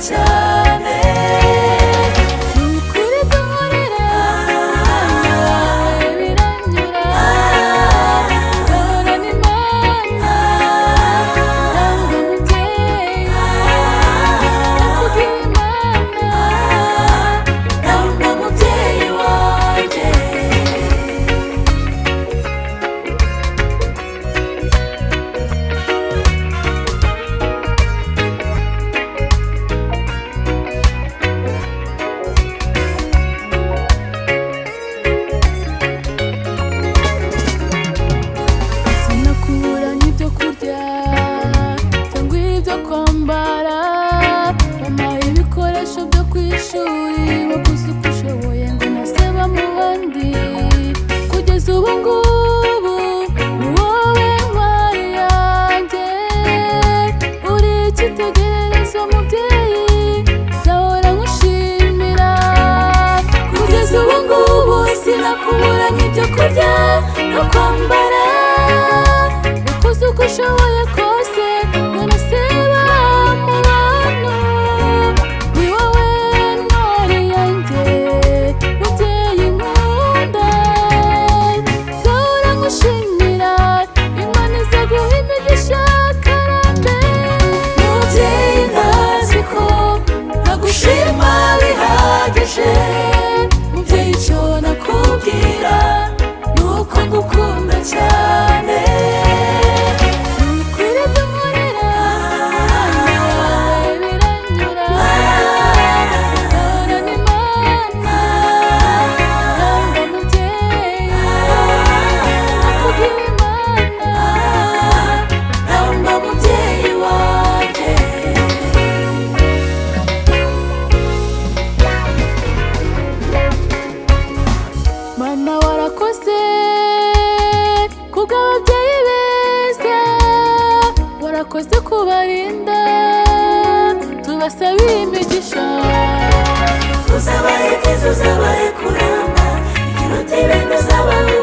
cyane. Nukuri duhorera biranyura gahorana Imana nanga mubyeyi kugira Imana namba mubyeyi wanjye. sinakuburanye ibyo kurya cyangwa ibyo kwambara, wampaye ibikoresho byo ku ishuri, wakoze uko ushoboye ngo naseba mu bandi. Kugeza ubu ngubu ni wowe ntwari yanjye, uri icyitegererezo mubyeyi, nzahora nkushimira. Kugeza ubu ngubu sinakuburanye ibyo kurya no kwambara, wakoze uko ushoboye kose ngo naseba mu bantu. Ni wowe ntwari yanjye mubyeyi nkunda, nzahora nkushimira. Imana izaguha imigisha karande. mubyeyi ntazi ko ntagushima bihagije. Mubyeyi icyo nakubwira ni uko ngukunda cyane. Nukuri duhorera biranyura gahorana Imana nanga mubyeyi kugira Imana namba mubyeyi wanjye. Mana warakoze kubw'ababyeyi beza, warakoze kubarinda, tubasabiye imigisha. Uzabahe byiza uzabahe kuramba, ikiruta ibindi uzabahe